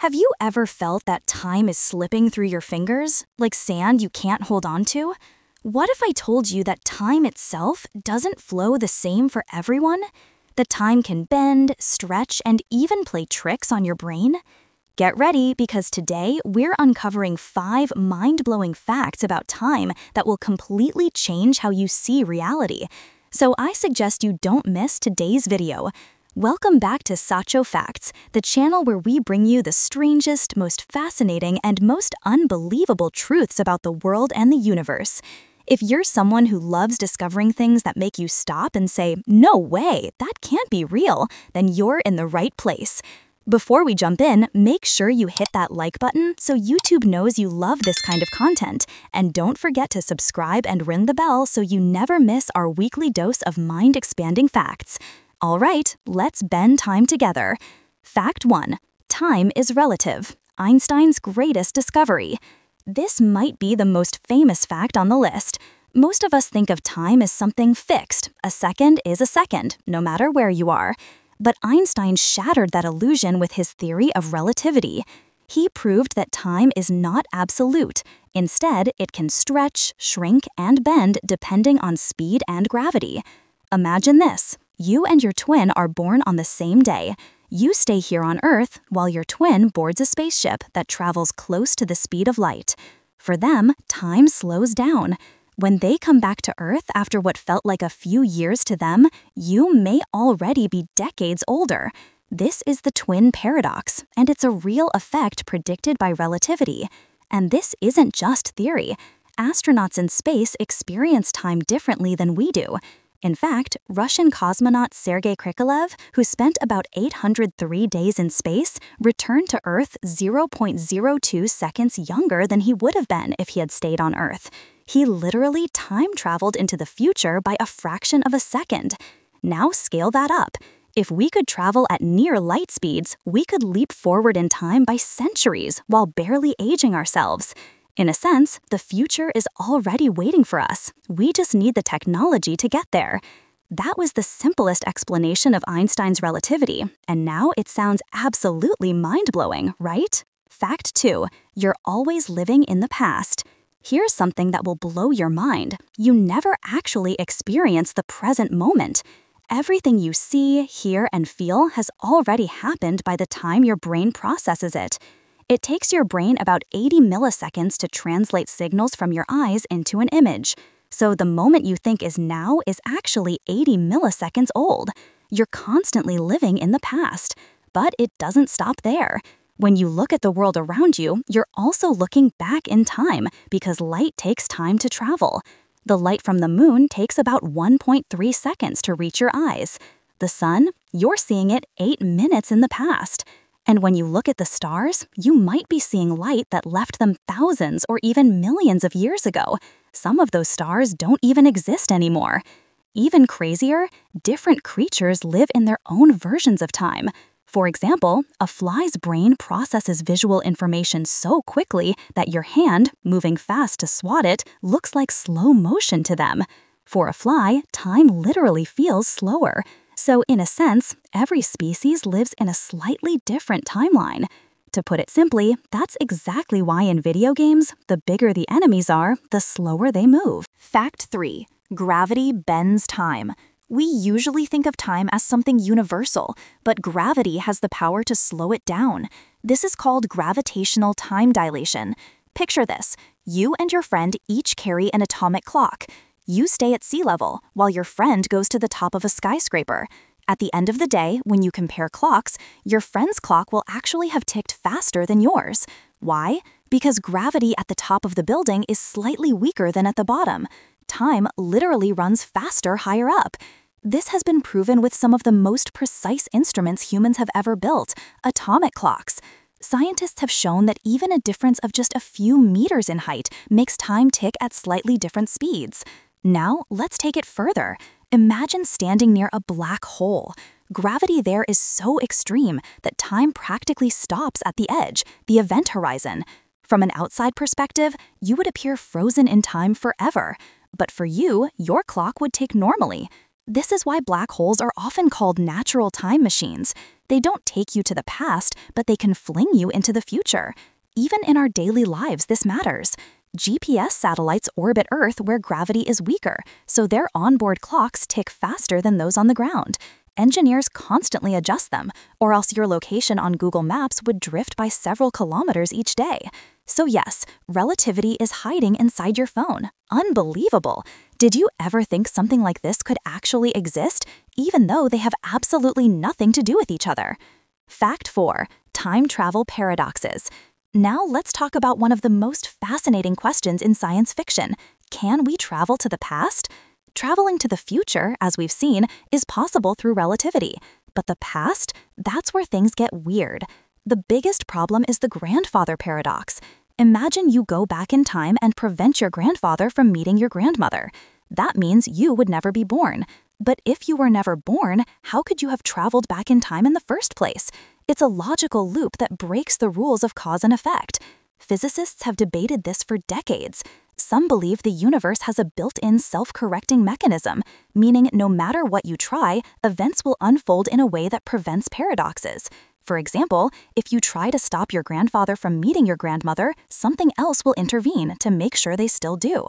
Have you ever felt that time is slipping through your fingers, like sand you can't hold on to? What if I told you that time itself doesn't flow the same for everyone? That time can bend, stretch, and even play tricks on your brain? Get ready, because today we're uncovering 5 mind-blowing facts about time that will completely change how you see reality. So I suggest you don't miss today's video. Welcome back to Sacho Facts, the channel where we bring you the strangest, most fascinating, and most unbelievable truths about the world and the universe. If you're someone who loves discovering things that make you stop and say, "No way, that can't be real," then you're in the right place. Before we jump in, make sure you hit that like button so YouTube knows you love this kind of content. And don't forget to subscribe and ring the bell so you never miss our weekly dose of mind-expanding facts. All right, let's bend time together. Fact 1. Time is relative. Einstein's greatest discovery. This might be the most famous fact on the list. Most of us think of time as something fixed. A second is a second, no matter where you are. But Einstein shattered that illusion with his theory of relativity. He proved that time is not absolute. Instead, it can stretch, shrink, and bend depending on speed and gravity. Imagine this. You and your twin are born on the same day. You stay here on Earth while your twin boards a spaceship that travels close to the speed of light. For them, time slows down. When they come back to Earth after what felt like a few years to them, you may already be decades older. This is the twin paradox, and it's a real effect predicted by relativity. And this isn't just theory. Astronauts in space experience time differently than we do. In fact, Russian cosmonaut Sergei Krikalev, who spent about 803 days in space, returned to Earth 0.02 seconds younger than he would have been if he had stayed on Earth. He literally time-traveled into the future by a fraction of a second. Now scale that up. If we could travel at near light speeds, we could leap forward in time by centuries while barely aging ourselves. In a sense, the future is already waiting for us. We just need the technology to get there. That was the simplest explanation of Einstein's relativity, and now it sounds absolutely mind-blowing, right? Fact 2. You're always living in the past. Here's something that will blow your mind. You never actually experience the present moment. Everything you see, hear, and feel has already happened by the time your brain processes it. It takes your brain about 80 milliseconds to translate signals from your eyes into an image. So the moment you think is now is actually 80 milliseconds old. You're constantly living in the past. But it doesn't stop there. When you look at the world around you, you're also looking back in time because light takes time to travel. The light from the moon takes about 1.3 seconds to reach your eyes. The sun, you're seeing it 8 minutes in the past. And when you look at the stars, you might be seeing light that left them thousands or even millions of years ago. Some of those stars don't even exist anymore. Even crazier, different creatures live in their own versions of time. For example, a fly's brain processes visual information so quickly that your hand, moving fast to swat it, looks like slow motion to them. For a fly, time literally feels slower. So in a sense, every species lives in a slightly different timeline. To put it simply, that's exactly why in video games, the bigger the enemies are, the slower they move. Fact 3. Gravity bends time. We usually think of time as something universal, but gravity has the power to slow it down. This is called gravitational time dilation. Picture this. You and your friend each carry an atomic clock. You stay at sea level, while your friend goes to the top of a skyscraper. At the end of the day, when you compare clocks, your friend's clock will actually have ticked faster than yours. Why? Because gravity at the top of the building is slightly weaker than at the bottom. Time literally runs faster higher up. This has been proven with some of the most precise instruments humans have ever built, atomic clocks. Scientists have shown that even a difference of just a few meters in height makes time tick at slightly different speeds. Now, let's take it further. Imagine standing near a black hole. Gravity there is so extreme that time practically stops at the edge, the event horizon. From an outside perspective, you would appear frozen in time forever. But for you, your clock would tick normally. This is why black holes are often called natural time machines. They don't take you to the past, but they can fling you into the future. Even in our daily lives, this matters. GPS satellites orbit Earth where gravity is weaker, so their onboard clocks tick faster than those on the ground. Engineers constantly adjust them, or else your location on Google Maps would drift by several kilometers each day. So yes, relativity is hiding inside your phone. Unbelievable! Did you ever think something like this could actually exist, even though they have absolutely nothing to do with each other? Fact 4. Time travel paradoxes. Now let's talk about one of the most fascinating questions in science fiction. Can we travel to the past? Traveling to the future, as we've seen, is possible through relativity. But the past? That's where things get weird. The biggest problem is the grandfather paradox. Imagine you go back in time and prevent your grandfather from meeting your grandmother. That means you would never be born. But if you were never born, how could you have traveled back in time in the first place? It's a logical loop that breaks the rules of cause and effect. Physicists have debated this for decades. Some believe the universe has a built-in self-correcting mechanism, meaning no matter what you try, events will unfold in a way that prevents paradoxes. For example, if you try to stop your grandfather from meeting your grandmother, something else will intervene to make sure they still do.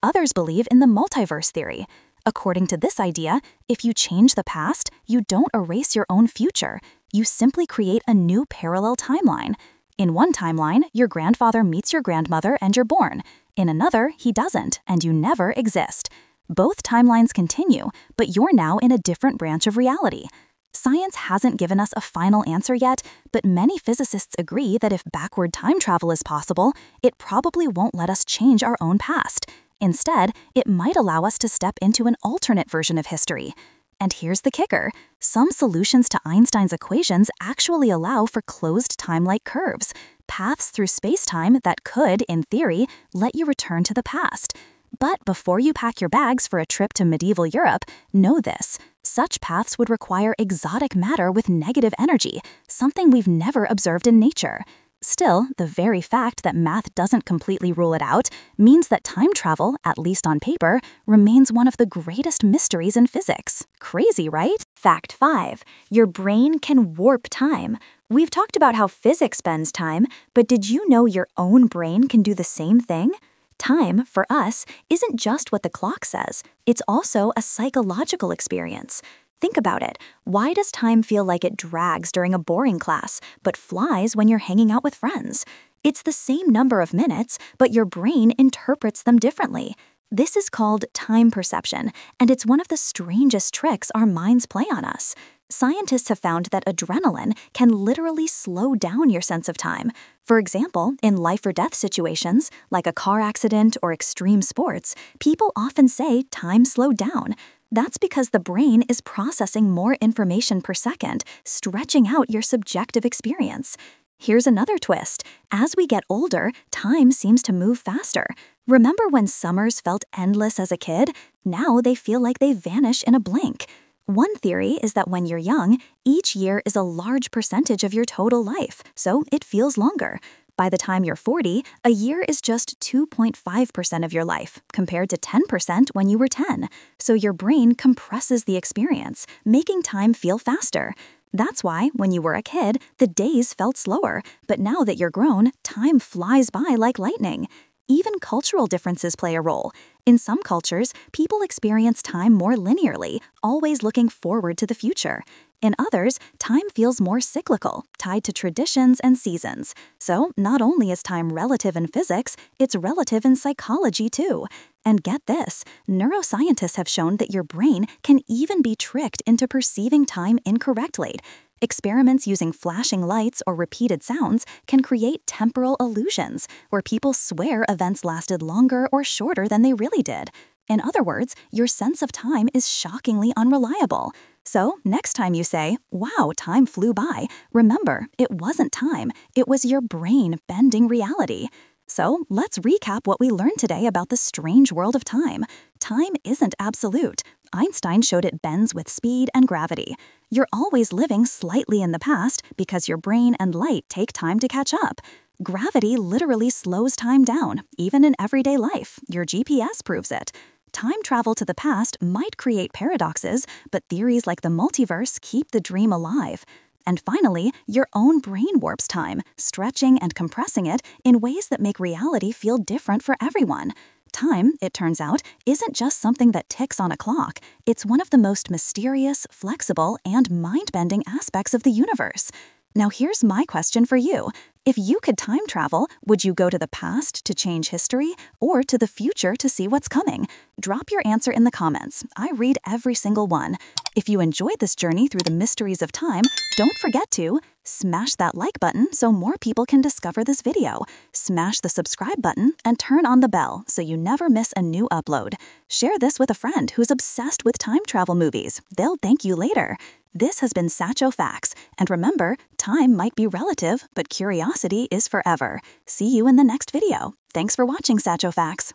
Others believe in the multiverse theory. According to this idea, if you change the past, you don't erase your own future. You simply create a new parallel timeline. In one timeline, your grandfather meets your grandmother and you're born. In another, he doesn't, and you never exist. Both timelines continue, but you're now in a different branch of reality. Science hasn't given us a final answer yet, but many physicists agree that if backward time travel is possible, it probably won't let us change our own past. Instead, it might allow us to step into an alternate version of history. And here's the kicker. Some solutions to Einstein's equations actually allow for closed time-like curves, paths through space-time that could, in theory, let you return to the past. But before you pack your bags for a trip to medieval Europe, know this. Such paths would require exotic matter with negative energy, something we've never observed in nature. Still, the very fact that math doesn't completely rule it out means that time travel, at least on paper, remains one of the greatest mysteries in physics. Crazy, right? Fact 5. Your brain can warp time. We've talked about how physics bends time, but did you know your own brain can do the same thing? Time, for us, isn't just what the clock says. It's also a psychological experience. Think about it. Why does time feel like it drags during a boring class, but flies when you're hanging out with friends? It's the same number of minutes, but your brain interprets them differently. This is called time perception, and it's one of the strangest tricks our minds play on us. Scientists have found that adrenaline can literally slow down your sense of time. For example, in life or death situations, like a car accident or extreme sports, people often say time slowed down. That's because the brain is processing more information per second, stretching out your subjective experience. Here's another twist. As we get older, time seems to move faster. Remember when summers felt endless as a kid? Now they feel like they vanish in a blink. One theory is that when you're young, each year is a large percentage of your total life, so it feels longer. By the time you're 40, a year is just 2.5% of your life, compared to 10% when you were 10. So your brain compresses the experience, making time feel faster. That's why, when you were a kid, the days felt slower, but now that you're grown, time flies by like lightning. Even cultural differences play a role. In some cultures, people experience time more linearly, always looking forward to the future. In others, time feels more cyclical, tied to traditions and seasons. So, not only is time relative in physics, it's relative in psychology too. And get this, neuroscientists have shown that your brain can even be tricked into perceiving time incorrectly. Experiments using flashing lights or repeated sounds can create temporal illusions, where people swear events lasted longer or shorter than they really did. In other words, your sense of time is shockingly unreliable. So, next time you say, "Wow, time flew by," remember, it wasn't time, it was your brain bending reality. So, let's recap what we learned today about the strange world of time. Time isn't absolute. Einstein showed it bends with speed and gravity. You're always living slightly in the past because your brain and light take time to catch up. Gravity literally slows time down, even in everyday life. Your GPS proves it. Time travel to the past might create paradoxes, but theories like the multiverse keep the dream alive. And finally, your own brain warps time, stretching and compressing it in ways that make reality feel different for everyone. Time, it turns out, isn't just something that ticks on a clock. It's one of the most mysterious, flexible, and mind-bending aspects of the universe. Now here's my question for you. If you could time travel, would you go to the past to change history or to the future to see what's coming? Drop your answer in the comments. I read every single one. If you enjoyed this journey through the mysteries of time, don't forget to smash that like button so more people can discover this video. Smash the subscribe button and turn on the bell so you never miss a new upload. Share this with a friend who's obsessed with time travel movies. They'll thank you later. This has been Satcho Facts, and remember, time might be relative, but curiosity is forever. See you in the next video. Thanks for watching Satcho Facts.